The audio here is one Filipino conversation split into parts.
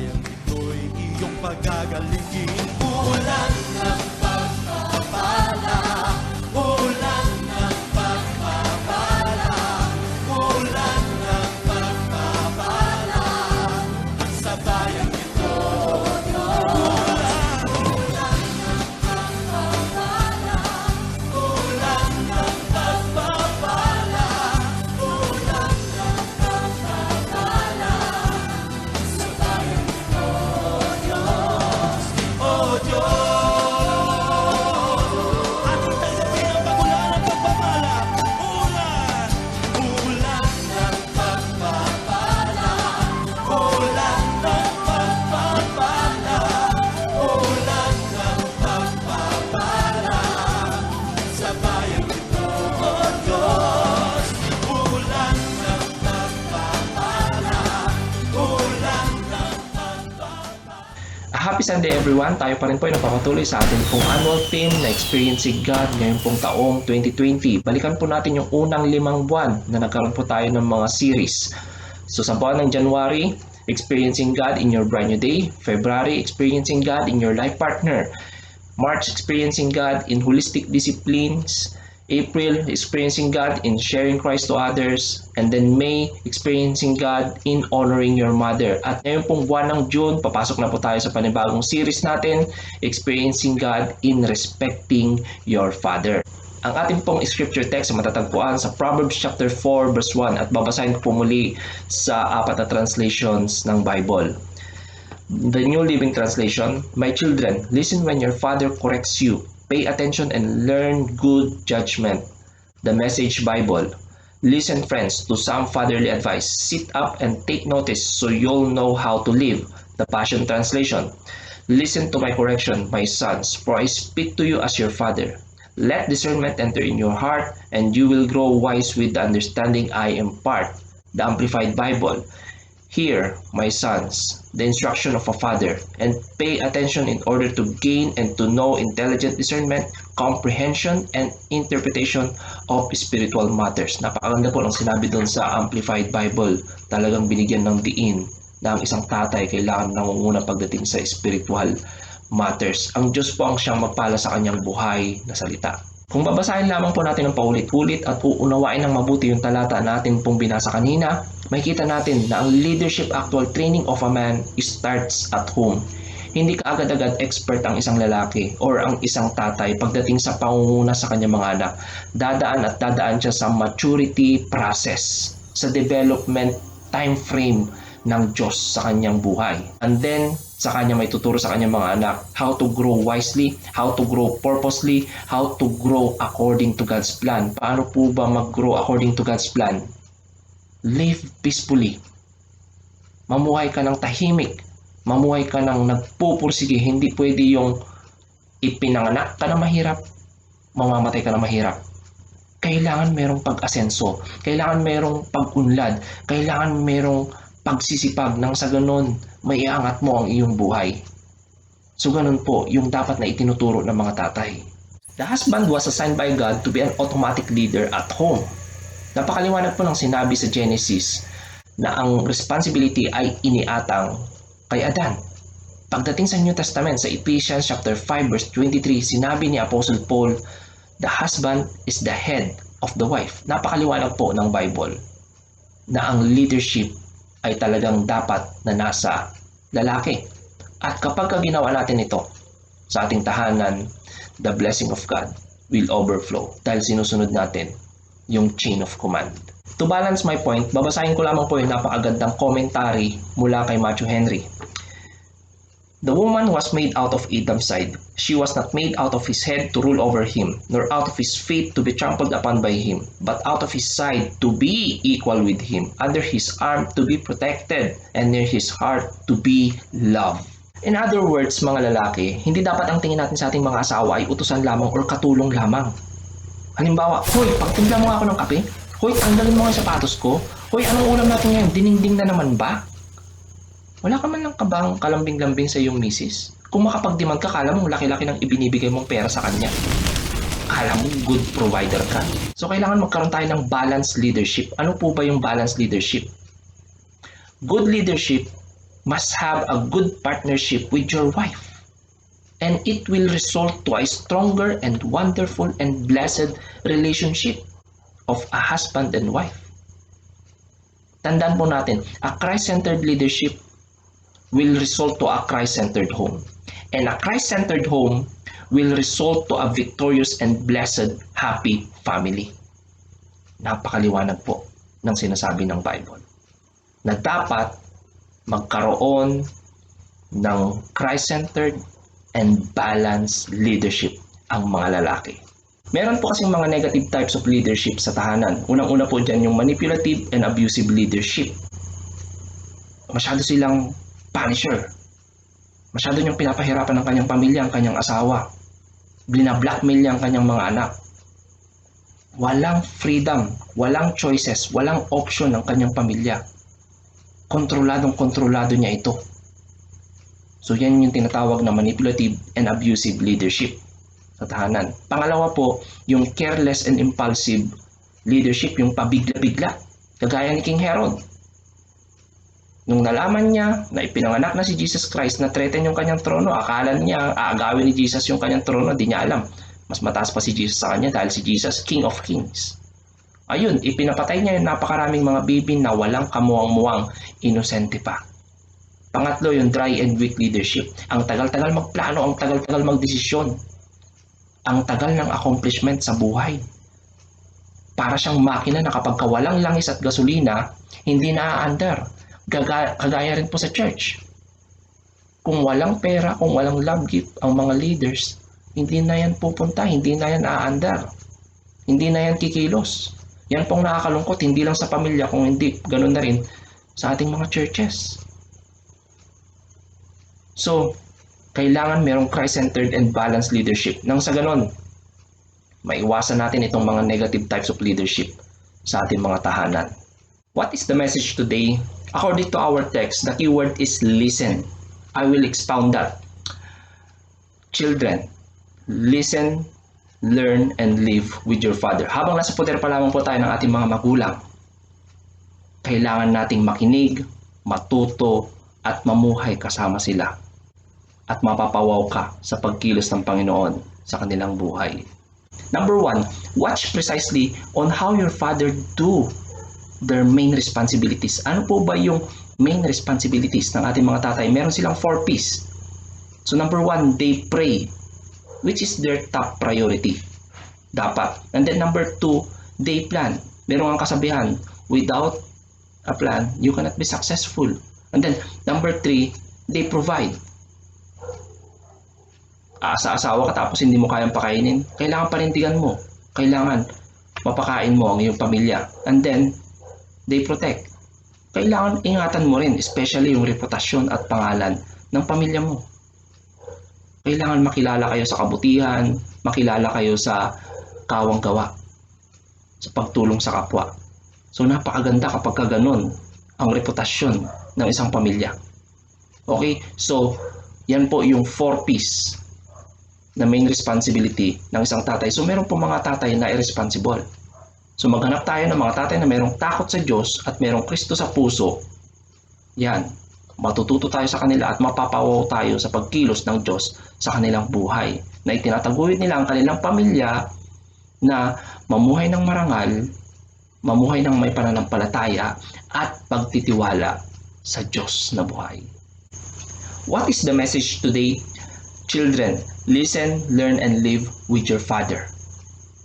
bayang ito'y iyong pagagalingin. Ulan ng pagpapala, ulan ng pagpapala, ulan ng pagpapala sa bayang ito. Ulan, ulan ng pagpapala, ulan ng pagpapala, ulan ng pagpapala sa bayang ito, Diyos. O Diyos, ating tanggapin ang pagulan ng pagpapala. Ulan, ulan ng pagpapala, ulan ng pagpapala, ulan ng pagpapala sa bayang ito, O Diyos. Ulan ng pagpapala, ulan ng pagpapala. Happy Sunday everyone! Tayo pa rin po ay napapatuloy sa ating pong annual theme na Experiencing God ngayon pong taong 2020. Balikan po natin yung unang 5 buwan na nagkaroon po tayo ng mga series. So sa buwan ng January, Experiencing God in Your Brand New Day. February, Experiencing God in Your Life Partner. March, Experiencing God in Holistic Disciplines. April, Experiencing God in Sharing Christ to Others. And then May, Experiencing God in Honoring Your Mother. At ngayon pong buwan ng June, papasok na po tayo sa panibagong series natin, Experiencing God in Respecting Your Father. Ang ating pong scripture text ay matatagpuan sa Proverbs chapter 4 verse 1 at babasahin ko po muli sa 4 na translations ng Bible. The New Living Translation, My children, listen when your father corrects you. Pay attention and learn good judgment. The Message Bible, listen friends to some fatherly advice. Sit up and take notice so you'll know how to live. The Passion Translation, listen to my correction, my sons, for I speak to you as your father. Let discernment enter in your heart and you will grow wise with the understanding I impart. The Amplified Bible, hear, my sons, the instruction of a father, and pay attention in order to gain and to know intelligent discernment, comprehension, and interpretation of spiritual matters. Napakaganda po ng sinabi doon sa Amplified Bible. Talagang binigyan ng diin na ang isang tatay kailangan nangunguna pagdating sa spiritual matters. Ang Diyos po ang siyang magpala sa kanyang buhay na salita. Kung babasahin lamang po natin ng paulit-ulit at uunawain ng mabuti yung talata natin pong binasa kanina, makikita natin na ang leadership actual training of a man starts at home. Hindi ka agad-agad expert ang isang lalaki or ang isang tatay pagdating sa pangunguna sa kanyang mga anak. Dadaan siya sa maturity process, sa development time frame ng Diyos sa kanyang buhay. And then, sa kanya may tuturo sa kanyang mga anak how to grow wisely, how to grow purposely, how to grow according to God's plan. Paano po ba mag-grow according to God's plan? Live peacefully. Mamuhay ka ng tahimik. Mamuhay ka ng nagpupursige. Hindi pwede yung ipinanganak ka na mahirap, mamamatay ka na mahirap. Kailangan merong pag-asenso. Kailangan merong pag-unlad. Kailangan merong pagsisipag nang sa ganun may iangat mo ang iyong buhay. So ganun po yung dapat na itinuturo ng mga tatay. The husband was assigned by God to be an automatic leader at home. Napakaliwanag po ng sinabi sa Genesis na ang responsibility ay iniatang kay Adan. Pagdating sa New Testament sa Ephesians chapter 5 verse 23, sinabi ni Apostle Paul, the husband is the head of the wife. Napakaliwanag po ng Bible na ang leadership ay talagang dapat na nasa lalaki. At kapag ginawa natin ito sa ating tahanan, the blessing of God will overflow dahil sinusunod natin yung chain of command. To balance my point, babasahin ko lamang po yung napakagandang commentary mula kay Matthew Henry. The woman was made out of Adam's side. She was not made out of his head to rule over him, nor out of his feet to be trampled upon by him, but out of his side to be equal with him, under his arm to be protected, and near his heart to be loved. In other words, mga lalaki, hindi dapat ang tingin natin sa ating mga asawa ay utusan lamang or katulong lamang. Halimbawa, hoy, pagtimpla mo ako ng kape. Hoy, tanggalin mo ang sapatos ko. Hoy, anong ulam natin ngayon? Dininding na naman ba? Wala ka man lang kabang kalambing-lambing sa iyong misis? Kung makapag-demand ka, kala mong laki-laki ng ibinibigay mong pera sa kanya. Kala mo good provider ka. So kailangan magkaroon tayo ng balanced leadership. Ano po ba yung balanced leadership? Good leadership must have a good partnership with your wife. And it will result to a stronger and wonderful and blessed relationship of a husband and wife. Tandaan po natin, a Christ-centered leadership will result to a Christ-centered home. And a Christ-centered home will result to a victorious and blessed, happy family. Napakaliwanag po ng sinasabi ng Bible na dapat magkaroon ng Christ-centered and balanced leadership ang mga lalaki. Meron po kasing mga negative types of leadership sa tahanan. Unang-una po dyan yung manipulative and abusive leadership. Masyado silang punisher. Masyado niyang pinapahirapan ng kanyang pamilya, ang kanyang asawa. Blina-blackmail niya ang kanyang mga anak. Walang freedom, walang choices, walang option ng kanyang pamilya. Kontroladong-kontrolado niya ito. So yan yung tinatawag na manipulative and abusive leadership sa tahanan. Pangalawa po, yung careless and impulsive leadership, yung pabigla-bigla. Kagaya ni King Herod. Nung nalaman niya na ipinanganak na si Jesus Christ, na threaten yung kanyang trono, akala niya aagawin ni Jesus yung kanyang trono, di niya alam. Mas mataas pa si Jesus sa kanya dahil si Jesus, King of Kings. Ayun, ipinapatay niya yung napakaraming mga baby na walang kamuwang-muwang, inosente pa. Pangatlo, yung dry and weak leadership. Ang tagal-tagal magplano, ang tagal-tagal magdesisyon. Ang tagal ng accomplishment sa buhay. Para siyang makina na kapag walang langis at gasolina, hindi na-aandar. Kagaya rin po sa church. Kung walang pera, kung walang love gift ang mga leaders, hindi na yan pupunta, hindi na yan aandar. Hindi na yan kikilos. Yan pong nakakalungkot, hindi lang sa pamilya, kung hindi, ganun na rin sa ating mga churches. So, kailangan merong Christ-centered and balanced leadership. Nang sa ganon, maiwasan natin itong mga negative types of leadership sa ating mga tahanan. What is the message today? According to our text, the keyword is listen. I will expound that. Children, listen, learn, and live with your father. Habang nasa poder pa lamang po tayo ng ating mga magulang, kailangan nating makinig, matuto, at mamuhay kasama sila. At mapapawaw ka sa pagkilos ng Panginoon sa kanilang buhay. Number 1, watch precisely on how your father do their main responsibilities. Ano po ba yung main responsibilities ng ating mga tatay? Meron silang 4 P's. So number 1, they pray, which is their top priority. Dapat. And then number 2, they plan. Meron ang kasabihan, without a plan, you cannot be successful. And then number 3, they provide. Asa-asawa ka tapos hindi mo kayang pakainin, kailangan panindigan mo. Kailangan mapakain mo ang iyong pamilya. And then, they protect. Kailangan ingatan mo rin, especially yung reputasyon at pangalan ng pamilya mo. Kailangan makilala kayo sa kabutihan, makilala kayo sa kawang gawa, sa pagtulong sa kapwa. So napakaganda kapag ganun ang reputasyon ng isang pamilya. Okay, so yan po yung 4 P's na main responsibility ng isang tatay. So meron po mga tatay na irresponsible. So maghanap tayo ng mga tatay na merong takot sa Diyos at merong Kristo sa puso. Yan, matututo tayo sa kanila at mapapawaw tayo sa pagkilos ng Diyos sa kanilang buhay. Na itinataguyod nila ang kanilang pamilya na mamuhay ng marangal, mamuhay ng may pananampalataya at pagtitiwala sa Diyos na buhay. What is the message today? Children, listen, learn, and live with your father.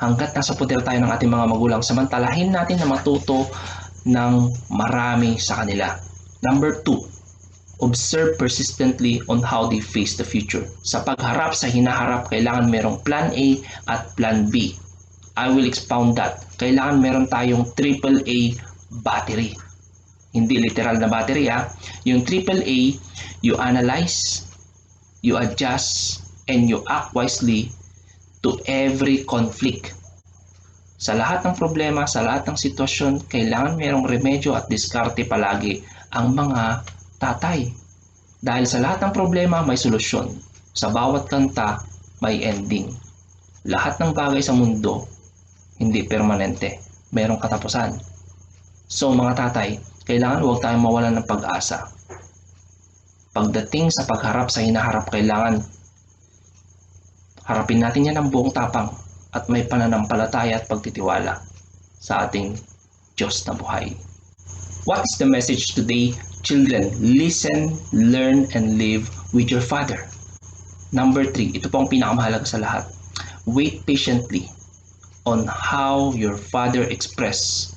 Hanggat nasa poder tayo ng ating mga magulang, samantalahin natin na matuto ng marami sa kanila. Number 2, observe persistently on how they face the future. Sa pagharap sa hinaharap, kailangan merong plan A at plan B. I will expound that. Kailangan meron tayong AAA battery. Hindi literal na battery ha. Yung AAA, you analyze, you adjust, and you act wisely to every conflict. Sa lahat ng problema, sa lahat ng sitwasyon, kailangan merong remedyo at diskarte palagi ang mga tatay. Dahil sa lahat ng problema, may solusyon. Sa bawat kanta, may ending. Lahat ng bagay sa mundo, hindi permanente. Merong katapusan. So mga tatay, kailangan huwag tayong mawalan ng pag-asa. Pagdating sa pagharap sa hinaharap, kailangan harapin natin yan ng buong tapang at may pananampalataya at pagtitiwala sa ating Diyos na buhay. What is the message today? Children, listen, learn, and live with your Father. Number 3, ito po ang pinakamahalaga sa lahat. Wait patiently on how your Father express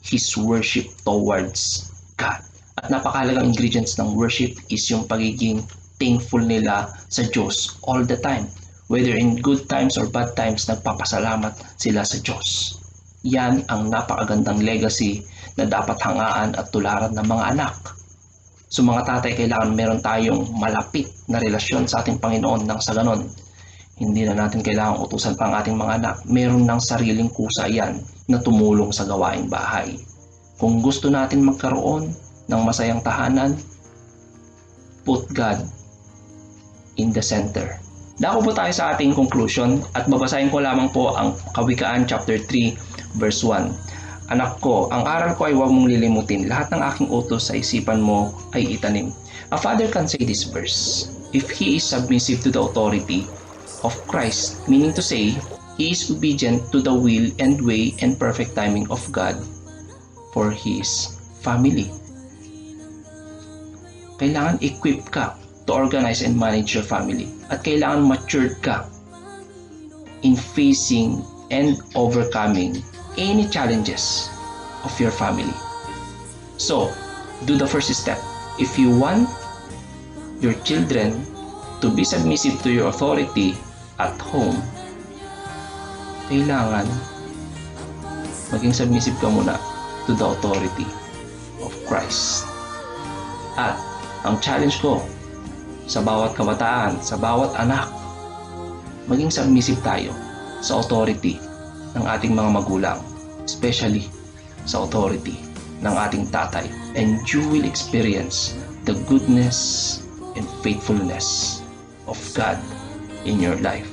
His worship towards God. At napakahalagang ingredients ng worship is yung pagiging thankful nila sa Diyos all the time. Whether in good times or bad times, nagpapasalamat sila sa Diyos. Yan ang napakagandang legacy na dapat hangaan at tularan ng mga anak. So mga tatay, kailangan meron tayong malapit na relasyon sa ating Panginoon nang sa ganon, hindi na natin kailangang utusan pa ang ating mga anak. Meron ng sariling kusa yan na tumulong sa gawaing bahay. Kung gusto natin magkaroon ng masayang tahanan, put God in the center. Dako po tayo sa ating conclusion at babasahin ko lamang po ang Kawikaan chapter 3 verse 1. Anak ko, ang aral ko ay huwag mong lilimutin. Lahat ng aking utos sa isipan mo ay itanim. A father can say this verse if he is submissive to the authority of Christ, meaning to say, he is obedient to the will and way and perfect timing of God for his family. Kailangan equipped ka to organize and manage your family. At kailangan matured ka in facing and overcoming any challenges of your family. So, do the first step. If you want your children to be submissive to your authority at home, kailangan maging submissive ka muna to the authority of Christ. At ang challenge ko sa bawat kabataan, sa bawat anak, maging submissive tayo sa authority ng ating mga magulang, especially sa authority ng ating tatay, and you will experience the goodness and faithfulness of God in your life.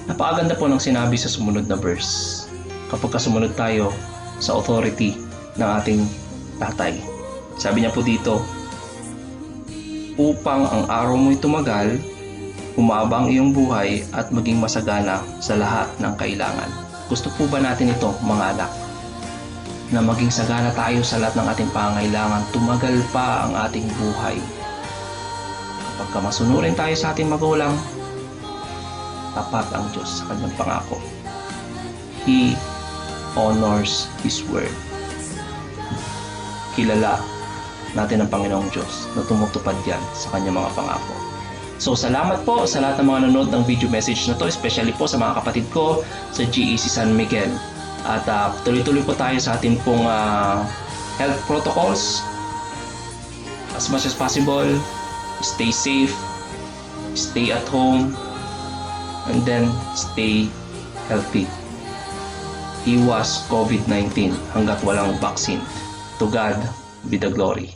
Napakaganda po ng sinabi sa sumunod na verse. Kapag sumunod tayo sa authority ng ating tatay, sabi niya po dito, upang ang araw mo'y tumagal, humaba ang iyong buhay at maging masagana sa lahat ng kailangan. Gusto po ba natin ito, mga anak? Na maging sagana tayo sa lahat ng ating pangangailangan, tumagal pa ang ating buhay. Kapag masunurin tayo sa ating magulang, tapat ang Diyos sa kanyang pangako. He honors His word. Kilala natin ang Panginoong Diyos na tumutupad yan sa kanyang mga pangako. So salamat po sa lahat ng mga nanonood ng video message na to, especially po sa mga kapatid ko sa GEC San Miguel. At tuloy-tuloy po tayo sa ating pong health protocols. As much as possible, stay safe, stay at home, and then stay healthy. Iwas COVID-19 hanggat walang vaccine. To God be the glory.